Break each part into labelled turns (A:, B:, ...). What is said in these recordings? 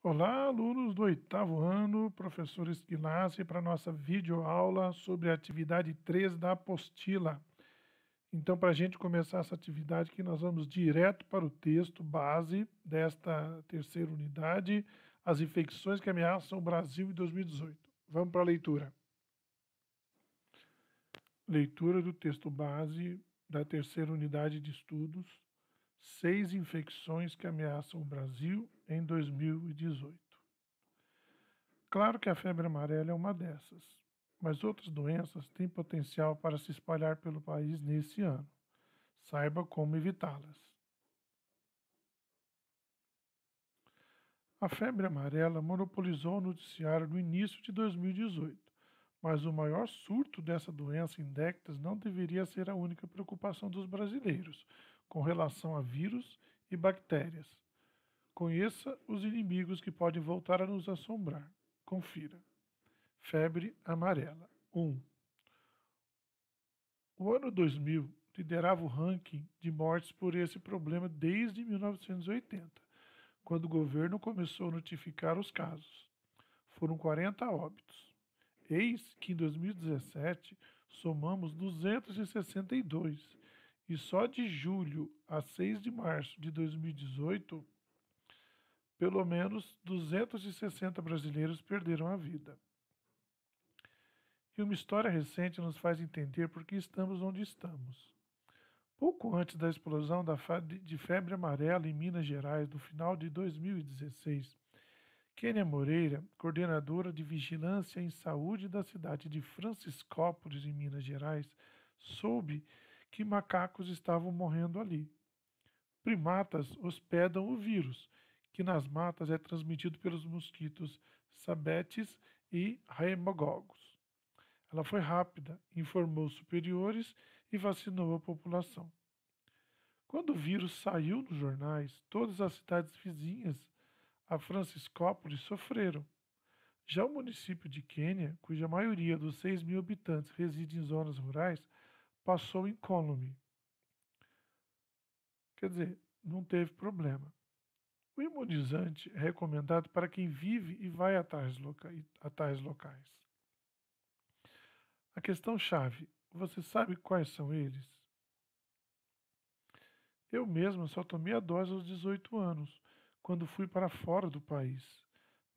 A: Olá, alunos do oitavo ano, professor Esquilace, para a nossa videoaula sobre a atividade 3 da apostila. Então, para a gente começar essa atividade aqui, nós vamos direto para o texto base desta terceira unidade, as infecções que ameaçam o Brasil em 2018. Vamos para a leitura. Leitura do texto base da terceira unidade de estudos, 6 infecções que ameaçam o Brasil em 2018. Claro que a febre amarela é uma dessas, mas outras doenças têm potencial para se espalhar pelo país nesse ano. Saiba como evitá-las. A febre amarela monopolizou o noticiário no início de 2018, mas o maior surto dessa doença em décadas não deveria ser a única preocupação dos brasileiros com relação a vírus e bactérias. Conheça os inimigos que podem voltar a nos assombrar. Confira. Febre amarela. 1. O ano 2000 liderava o ranking de mortes por esse problema desde 1980, quando o governo começou a notificar os casos. Foram 40 óbitos. Eis que em 2017 somamos 262 e só de julho a 6 de março de 2018, pelo menos 260 brasileiros perderam a vida. E uma história recente nos faz entender por que estamos onde estamos. Pouco antes da explosão de febre amarela em Minas Gerais, no final de 2016, Kênia Moreira, coordenadora de Vigilância em Saúde da cidade de Franciscópolis, em Minas Gerais, soube que macacos estavam morrendo ali. Primatas hospedam o vírus, que nas matas é transmitido pelos mosquitos Sabetes e Haemococcus. Ela foi rápida, informou os superiores e vacinou a população. Quando o vírus saiu nos jornais, todas as cidades vizinhas a Franciscópolis sofreram. Já o município de Quênia, cuja maioria dos 6 mil habitantes reside em zonas rurais, passou incólume. Quer dizer, não teve problema. O imunizante é recomendado para quem vive e vai a tais locais. A questão-chave: você sabe quais são eles? Eu mesmo só tomei a dose aos 18 anos, quando fui para fora do país,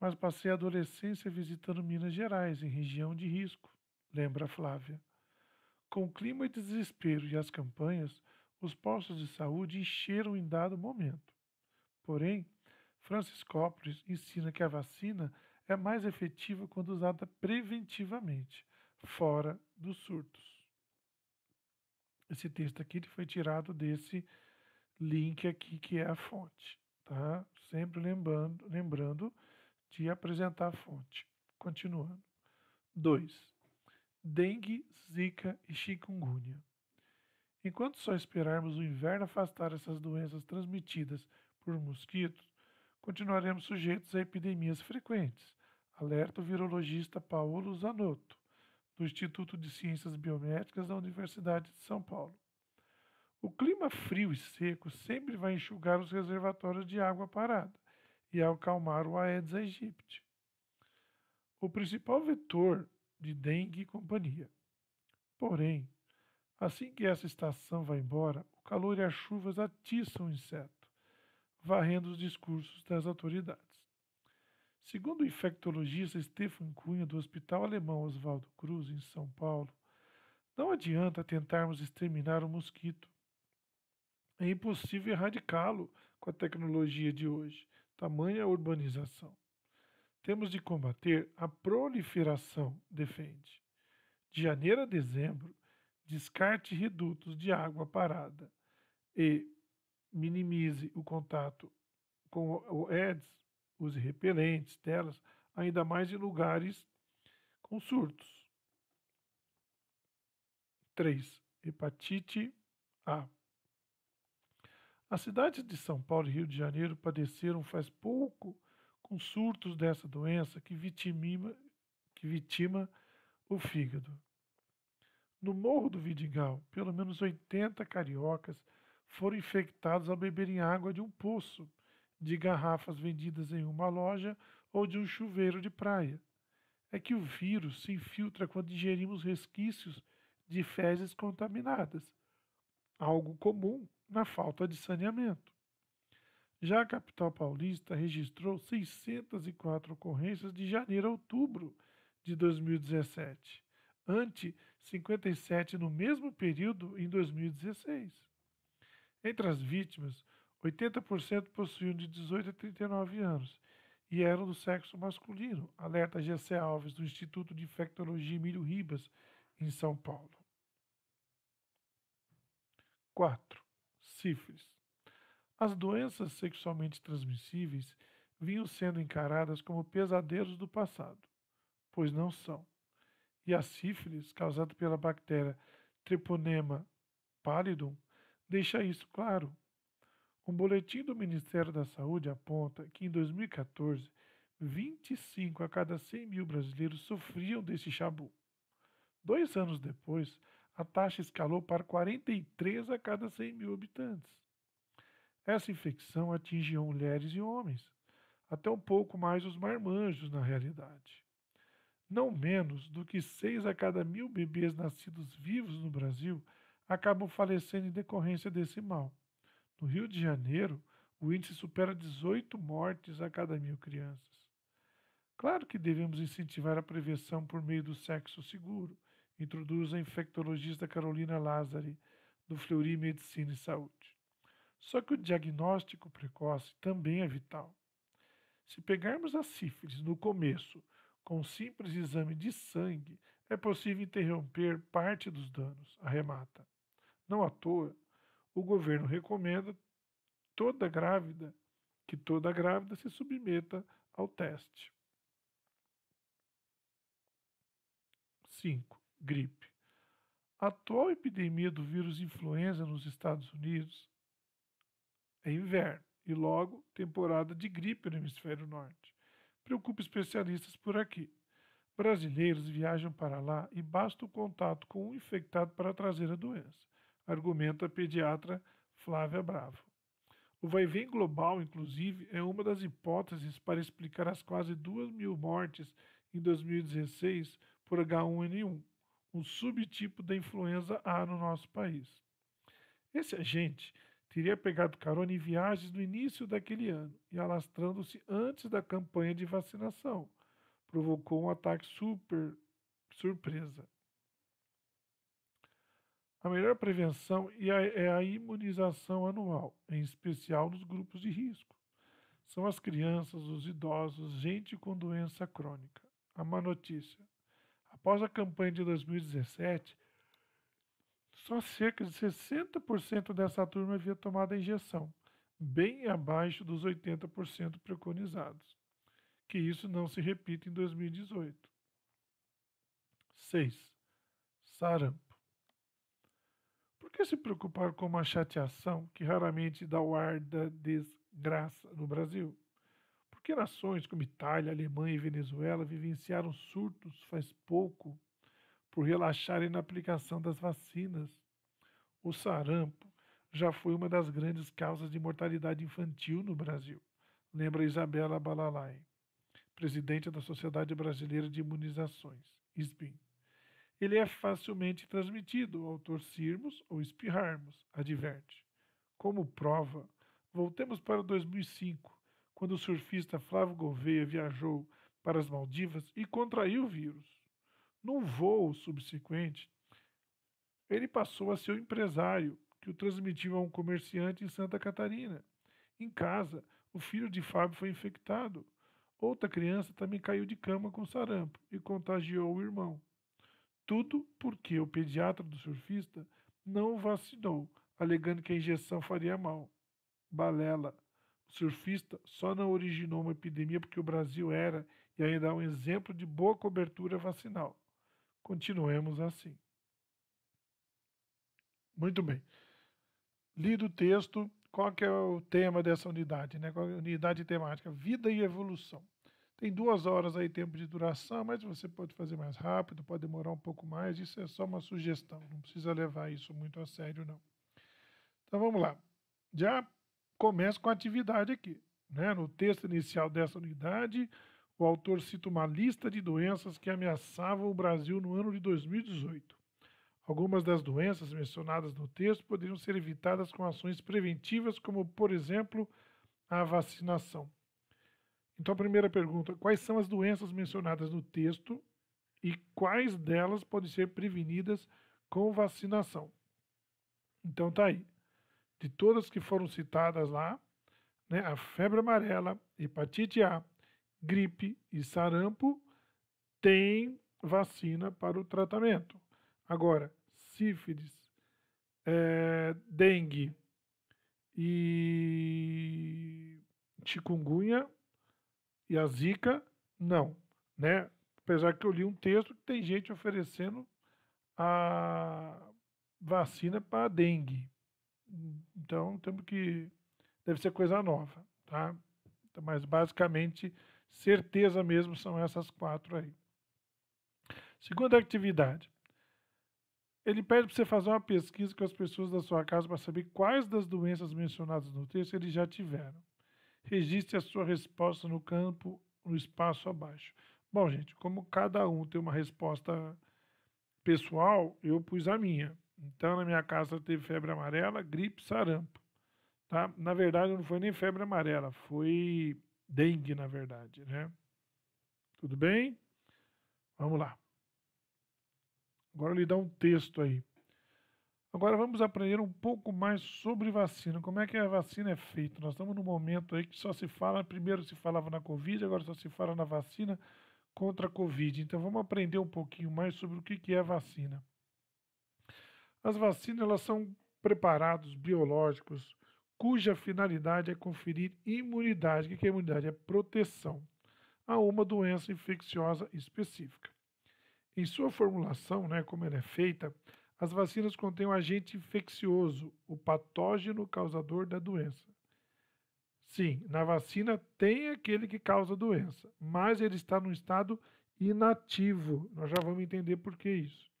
A: mas passei a adolescência visitando Minas Gerais, em região de risco, lembra Flávia. Com o clima de desespero e as campanhas, os postos de saúde encheram em dado momento. Porém, Franciscópolis ensina que a vacina é mais efetiva quando usada preventivamente, fora dos surtos. Esse texto aqui foi tirado desse link aqui que é a fonte, tá? Sempre lembrando de apresentar a fonte. Continuando. 2. Dengue, zika e chikungunya. Enquanto só esperarmos o inverno afastar essas doenças transmitidas por mosquitos, continuaremos sujeitos a epidemias frequentes, alerta o virologista Paulo Zanotto, do Instituto de Ciências Biomédicas da Universidade de São Paulo. O clima frio e seco sempre vai enxugar os reservatórios de água parada e acalmar o Aedes aegypti, o principal vetor de dengue e companhia. Porém, assim que essa estação vai embora, o calor e as chuvas atiçam o inseto, varrendo os discursos das autoridades. Segundo o infectologista Stefan Cunha, do Hospital Alemão Oswaldo Cruz, em São Paulo, não adianta tentarmos exterminar o mosquito. É impossível erradicá-lo com a tecnologia de hoje, tamanha urbanização. Temos de combater a proliferação, defende. De janeiro a dezembro, descarte redutos de água parada e minimize o contato com o Aedes, use repelentes, telas, ainda mais em lugares com surtos. 3. Hepatite A. As cidades de São Paulo e Rio de Janeiro padeceram faz pouco com surtos dessa doença que vitima o fígado. No Morro do Vidigal, pelo menos 80 cariocas foram infectados ao beberem água de um poço de garrafas vendidas em uma loja ou de um chuveiro de praia. É que o vírus se infiltra quando ingerimos resquícios de fezes contaminadas, algo comum na falta de saneamento. Já a capital paulista registrou 604 ocorrências de janeiro a outubro de 2017, ante 57 no mesmo período em 2016. Entre as vítimas, 80% possuíam de 18 a 39 anos e eram do sexo masculino, alerta GC Alves, do Instituto de Infectologia Emílio Ribas, em São Paulo. 4. Sífilis. As doenças sexualmente transmissíveis vinham sendo encaradas como pesadelos do passado, pois não são. E a sífilis, causada pela bactéria Treponema pallidum, deixa isso claro. Um boletim do Ministério da Saúde aponta que em 2014, 25 a cada 100 mil brasileiros sofriam desse chabu. 2 anos depois, a taxa escalou para 43 a cada 100 mil habitantes. Essa infecção atinge mulheres e homens, até um pouco mais os marmanjos na realidade. Não menos do que 6 a cada 1.000 bebês nascidos vivos no Brasil acabam falecendo em decorrência desse mal. No Rio de Janeiro, o índice supera 18 mortes a cada 1.000 crianças. Claro que devemos incentivar a prevenção por meio do sexo seguro, introduz a infectologista Carolina Lazzari, do Fleury Medicina e Saúde. Só que o diagnóstico precoce também é vital. Se pegarmos a sífilis no começo, com um simples exame de sangue, é possível interromper parte dos danos, arremata. Não à toa, o governo recomenda que toda grávida se submeta ao teste. 5. Gripe. A atual epidemia do vírus influenza nos Estados Unidos é inverno e logo temporada de gripe no hemisfério norte. Preocupa especialistas por aqui. Brasileiros viajam para lá e basta o contato com um infectado para trazer a doença, argumenta a pediatra Flávia Bravo. O vai-vem global, inclusive, é uma das hipóteses para explicar as quase 2.000 mortes em 2016 por H1N1, um subtipo da influenza A no nosso país. Esse agente teria pegado carona em viagens no início daquele ano e alastrando-se antes da campanha de vacinação. Provocou um ataque surpresa. A melhor prevenção é a imunização anual, em especial nos grupos de risco. São as crianças, os idosos, gente com doença crônica. A má notícia. Após a campanha de 2017, só cerca de 60% dessa turma havia tomado a injeção, bem abaixo dos 80% preconizados. Que isso não se repita em 2018. 6. Sarampo. Por que se preocupar com uma chateação que raramente dá o ar da desgraça no Brasil? Porque nações como Itália, Alemanha e Venezuela vivenciaram surtos faz pouco por relaxarem na aplicação das vacinas. O sarampo já foi uma das grandes causas de mortalidade infantil no Brasil, lembra Isabela Balalai, presidente da Sociedade Brasileira de Imunizações, ISBIM. Ele é facilmente transmitido ao tossirmos ou espirrarmos, adverte. Como prova, voltemos para 2005, quando o surfista Flávio Gouveia viajou para as Maldivas e contraiu o vírus. Num voo subsequente, ele passou a ser o empresário que o transmitiu a um comerciante em Santa Catarina. Em casa, o filho de Fábio foi infectado. Outra criança também caiu de cama com sarampo e contagiou o irmão. Tudo porque o pediatra do surfista não o vacinou, alegando que a injeção faria mal. Balela. O surfista só não originou uma epidemia porque o Brasil era e ainda é um exemplo de boa cobertura vacinal. Continuemos assim. Muito bem. Lido o texto, qual que é o tema dessa unidade, né? Qual é a unidade temática? Vida e evolução. Tem 2 horas aí tempo de duração, mas você pode fazer mais rápido, pode demorar um pouco mais, isso é só uma sugestão, não precisa levar isso muito a sério, não. Então vamos lá. Já começo com a atividade aqui. né? No texto inicial dessa unidade, o autor cita uma lista de doenças que ameaçavam o Brasil no ano de 2018. Algumas das doenças mencionadas no texto poderiam ser evitadas com ações preventivas, como, por exemplo, a vacinação. Então, a primeira pergunta: quais são as doenças mencionadas no texto e quais delas podem ser prevenidas com vacinação? Então, tá aí. De todas que foram citadas lá, né, a febre amarela, hepatite A, gripe e sarampo tem vacina para o tratamento. Agora, sífilis, dengue e chikungunya e a zika, não, né? Apesar que eu li um texto que tem gente oferecendo a vacina para dengue. Então, temos que... Deve ser coisa nova, tá? Então, mas, basicamente, certeza mesmo são essas 4 aí. Segunda atividade. Ele pede para você fazer uma pesquisa com as pessoas da sua casa para saber quais das doenças mencionadas no texto eles já tiveram. Registre a sua resposta no campo, no espaço abaixo. Bom, gente, como cada um tem uma resposta pessoal, eu pus a minha. Então, na minha casa teve febre amarela, gripe, sarampo. Tá? Na verdade, não foi nem febre amarela, foi dengue, na verdade, né? Tudo bem? Vamos lá. Agora eu lhe dou um texto aí. Agora vamos aprender um pouco mais sobre vacina. Como é que a vacina é feita? Nós estamos num momento aí que só se fala, primeiro se falava na Covid, agora só se fala na vacina contra a Covid. Então vamos aprender um pouquinho mais sobre o que é a vacina. As vacinas, elas são preparados biológicos cuja finalidade é conferir imunidade. O que é imunidade? É proteção a uma doença infecciosa específica. Em sua formulação, né, como ela é feita, as vacinas contêm um agente infeccioso, o patógeno causador da doença. Sim, na vacina tem aquele que causa a doença, mas ele está num estado inativo. Nós já vamos entender por que isso.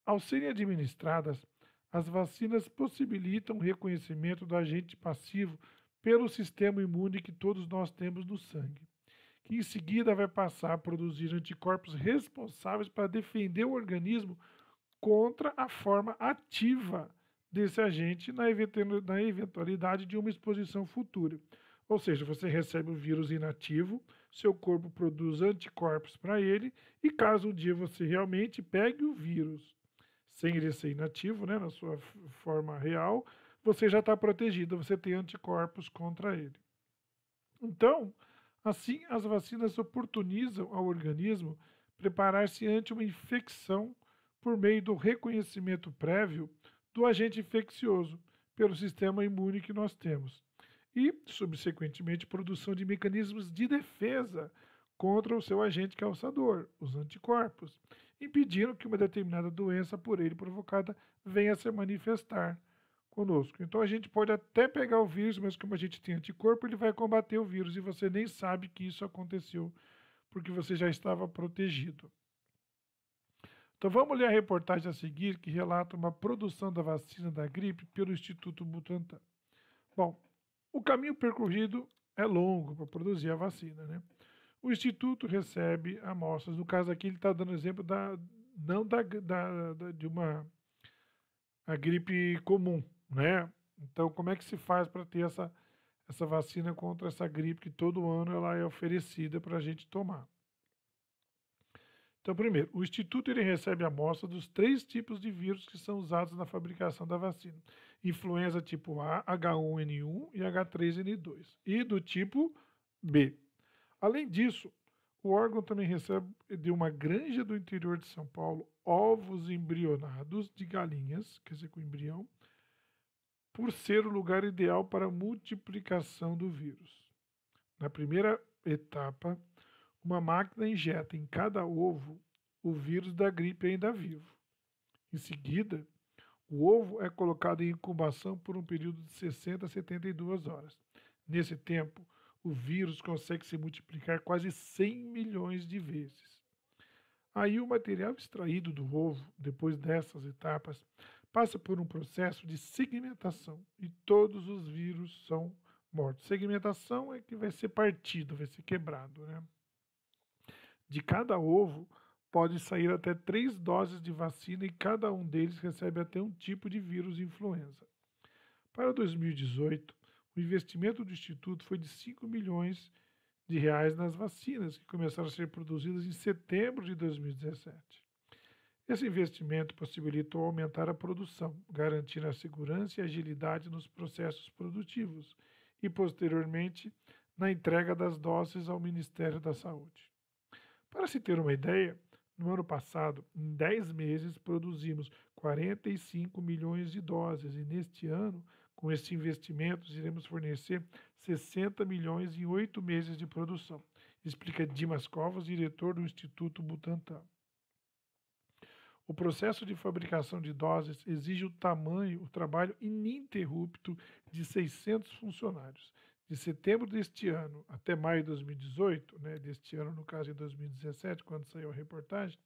A: Ao serem administradas, as vacinas possibilitam o reconhecimento do agente passivo pelo sistema imune que todos nós temos no sangue, que em seguida vai passar a produzir anticorpos responsáveis para defender o organismo contra a forma ativa desse agente na eventualidade de uma exposição futura. Ou seja, você recebe o vírus inativo, seu corpo produz anticorpos para ele, e caso um dia você realmente pegue o vírus sem ele ser inativo, né, na sua forma real, você já está protegido, você tem anticorpos contra ele. Então, assim, as vacinas oportunizam ao organismo preparar-se ante uma infecção por meio do reconhecimento prévio do agente infeccioso pelo sistema imune que nós temos e, subsequentemente, produção de mecanismos de defesa contra o seu agente causador, os anticorpos, impedindo que uma determinada doença por ele provocada venha a se manifestar conosco. Então a gente pode até pegar o vírus, mas como a gente tem anticorpo, ele vai combater o vírus e você nem sabe que isso aconteceu, porque você já estava protegido. Então vamos ler a reportagem a seguir, que relata uma produção da vacina da gripe pelo Instituto Butantan. Bom, o caminho percorrido é longo para produzir a vacina, né? O Instituto recebe amostras, no caso aqui ele está dando exemplo não de uma a gripe comum, né? Então, como é que se faz para ter essa vacina contra essa gripe que todo ano ela é oferecida para a gente tomar? Então, primeiro, o Instituto ele recebe amostra dos 3 tipos de vírus que são usados na fabricação da vacina. Influenza tipo A, H1N1 e H3N2. E do tipo B. Além disso, o órgão também recebe de uma granja do interior de São Paulo ovos embrionados de galinhas, quer dizer, com embrião, por ser o lugar ideal para a multiplicação do vírus. Na primeira etapa, uma máquina injeta em cada ovo o vírus da gripe ainda vivo. Em seguida, o ovo é colocado em incubação por um período de 60 a 72 horas. Nesse tempo, o vírus consegue se multiplicar quase 100 milhões de vezes. Aí o material extraído do ovo, depois dessas etapas, passa por um processo de segmentação e todos os vírus são mortos. Segmentação é que vai ser partido, vai ser quebrado, né? De cada ovo pode sair até 3 doses de vacina e cada um deles recebe até um tipo de vírus influenza. Para 2018, o investimento do Instituto foi de 5 milhões de reais nas vacinas, que começaram a ser produzidas em setembro de 2017. Esse investimento possibilitou aumentar a produção, garantir a segurança e agilidade nos processos produtivos e, posteriormente, na entrega das doses ao Ministério da Saúde. Para se ter uma ideia, no ano passado, em 10 meses, produzimos 45 milhões de doses e neste ano, com estes investimentos, iremos fornecer 60 milhões em 8 meses de produção, explica Dimas Covas, diretor do Instituto Butantan. O processo de fabricação de doses exige o trabalho ininterrupto de 600 funcionários. De setembro deste ano até maio de 2018, né, deste ano, no caso, em 2017, quando saiu a reportagem,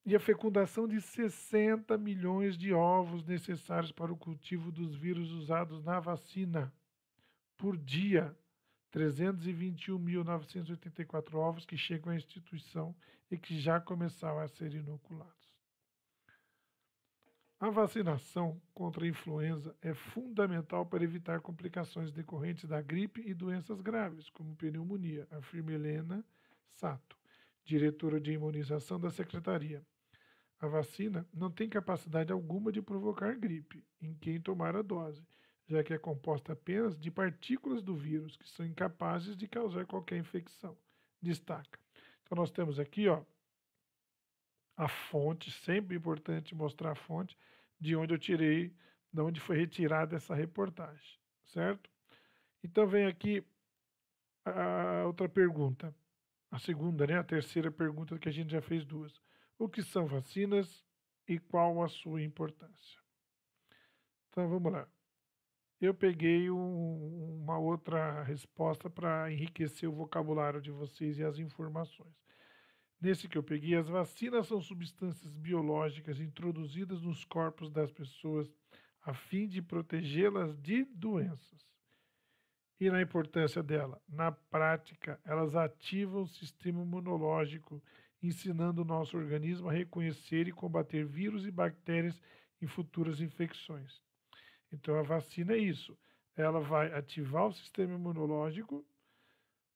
A: e a fecundação de 60 milhões de ovos necessários para o cultivo dos vírus usados na vacina por dia. 321.984 ovos que chegam à instituição e que já começaram a ser inoculados. A vacinação contra a influenza é fundamental para evitar complicações decorrentes da gripe e doenças graves, como pneumonia, afirma Helena Sato, diretora de imunização da Secretaria. A vacina não tem capacidade alguma de provocar gripe em quem tomar a dose, já que é composta apenas de partículas do vírus, que são incapazes de causar qualquer infecção, destaca. Então nós temos aqui, ó, a fonte, sempre importante mostrar a fonte, de onde eu tirei, de onde foi retirada essa reportagem, certo? Então vem aqui a outra pergunta, a segunda, né? A terceira pergunta, que a gente já fez duas. O que são vacinas e qual a sua importância? Então vamos lá. Eu peguei uma outra resposta para enriquecer o vocabulário de vocês e as informações. Nesse que eu peguei, as vacinas são substâncias biológicas introduzidas nos corpos das pessoas a fim de protegê-las de doenças. E na importância dela, na prática, elas ativam o sistema imunológico, ensinando o nosso organismo a reconhecer e combater vírus e bactérias em futuras infecções. Então a vacina é isso, ela vai ativar o sistema imunológico,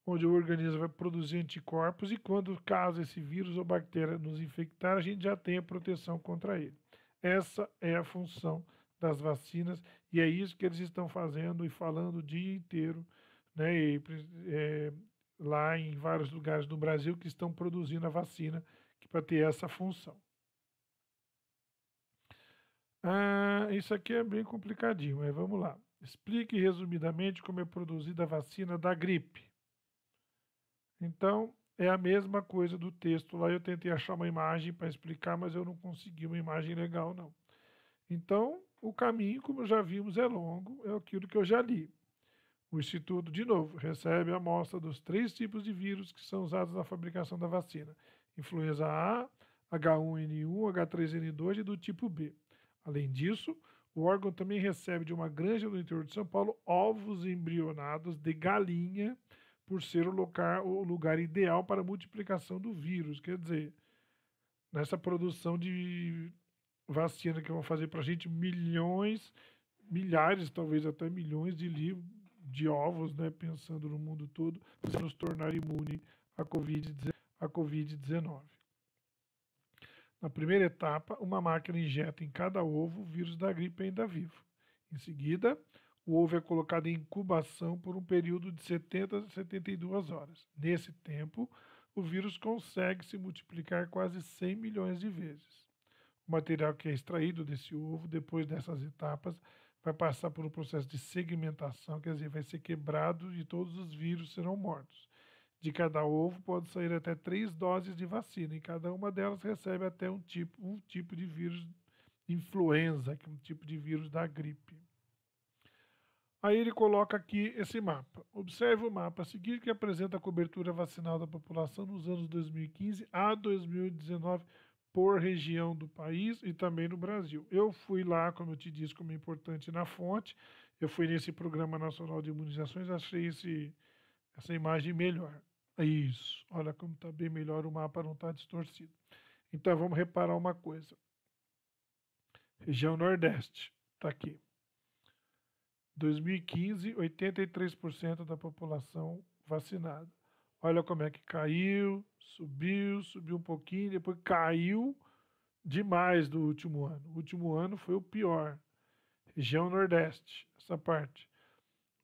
A: onde o organismo vai produzir anticorpos e quando, caso esse vírus ou bactéria nos infectar, a gente já tem a proteção contra ele. Essa é a função das vacinas e é isso que eles estão fazendo e falando o dia inteiro, né, lá em vários lugares do Brasil que estão produzindo a vacina para ter essa função. Isso aqui é bem complicadinho, mas vamos lá. Explique resumidamente como é produzida a vacina da gripe. Então, é a mesma coisa do texto lá. Eu tentei achar uma imagem para explicar, mas eu não consegui uma imagem legal, não. Então, o caminho, como já vimos, é longo, é aquilo que eu já li. O Instituto, de novo, recebe a amostra dos 3 tipos de vírus que são usados na fabricação da vacina: influenza A, H1N1, H3N2 e do tipo B. Além disso, o órgão também recebe de uma granja do interior de São Paulo ovos embrionados de galinha, por ser o lugar ideal para a multiplicação do vírus. Quer dizer, nessa produção de vacina que vão fazer para a gente milhões, milhares, talvez até milhões de ovos, né, pensando no mundo todo, para nos tornar imune à Covid-19. Na primeira etapa, uma máquina injeta em cada ovo o vírus da gripe ainda vivo. Em seguida, o ovo é colocado em incubação por um período de 70 a 72 horas. Nesse tempo, o vírus consegue se multiplicar quase 100 milhões de vezes. O material que é extraído desse ovo, depois dessas etapas, vai passar por um processo de segmentação, quer dizer, vai ser quebrado e todos os vírus serão mortos. De cada ovo pode sair até 3 doses de vacina e cada uma delas recebe até um tipo de vírus influenza, que é um tipo de vírus da gripe. Aí ele coloca aqui esse mapa. Observe o mapa a seguir, que apresenta a cobertura vacinal da população nos anos 2015 a 2019 por região do país e também no Brasil. Eu fui lá, como eu te disse, como é importante na fonte, Eu fui nesse Programa Nacional de Imunizações, achei essa imagem melhor. Isso, olha como está bem melhor, o mapa não está distorcido. Então vamos reparar uma coisa. Região Nordeste, está aqui. 2015, 83% da população vacinada. Olha como é que caiu, subiu um pouquinho, depois caiu demais do último ano. O último ano foi o pior. Região Nordeste, essa parte.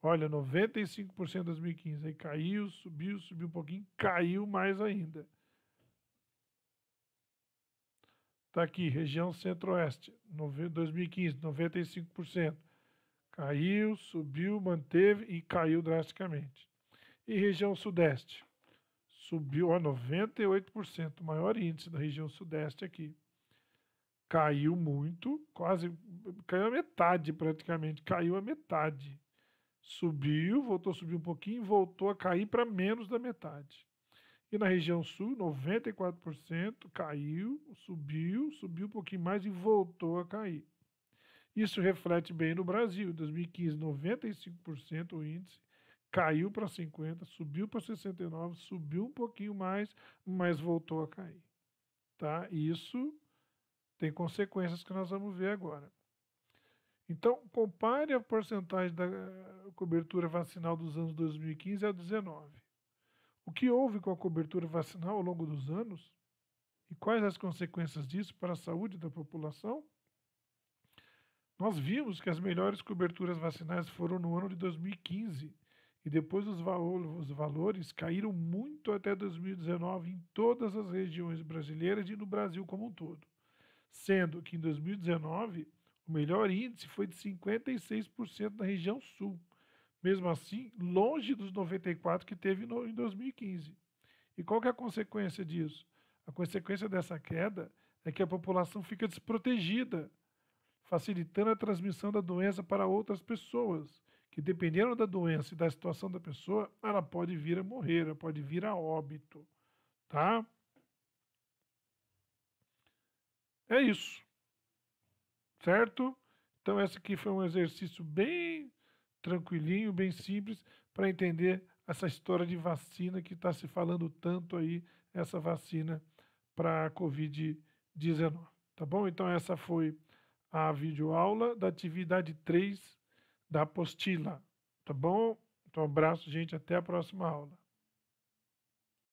A: Olha, 95% em 2015. Aí caiu, subiu um pouquinho, caiu mais ainda. Tá aqui, região Centro-Oeste, 2015, 95%. Caiu, subiu, manteve e caiu drasticamente. E região Sudeste, subiu a 98%, o maior índice da região Sudeste aqui. Caiu muito, quase, caiu a metade praticamente, caiu a metade. Subiu, voltou a subir um pouquinho, voltou a cair para menos da metade. E na região sul, 94%, caiu, subiu um pouquinho mais e voltou a cair. Isso reflete bem no Brasil. Em 2015, 95% o índice, caiu para 50%, subiu para 69%, subiu um pouquinho mais, mas voltou a cair. Tá? Isso tem consequências que nós vamos ver agora. Então, compare a porcentagem da cobertura vacinal dos anos 2015 a 2019. O que houve com a cobertura vacinal ao longo dos anos e quais as consequências disso para a saúde da população? Nós vimos que as melhores coberturas vacinais foram no ano de 2015 e depois os valores caíram muito até 2019 em todas as regiões brasileiras e no Brasil como um todo. Sendo que em 2019 o melhor índice foi de 56% na região sul. Mesmo assim, longe dos 94% que teve em 2015. E qual que é a consequência disso? A consequência dessa queda é que a população fica desprotegida, facilitando a transmissão da doença para outras pessoas, que dependendo da doença e da situação da pessoa, ela pode vir a morrer, ela pode vir a óbito, tá? É isso, certo? Então esse aqui foi um exercício bem tranquilinho, bem simples, para entender essa história de vacina que está se falando tanto aí, essa vacina para a Covid-19, tá bom? Então essa foi a videoaula da atividade 3 da apostila, tá bom? Então, um abraço, gente, até a próxima aula.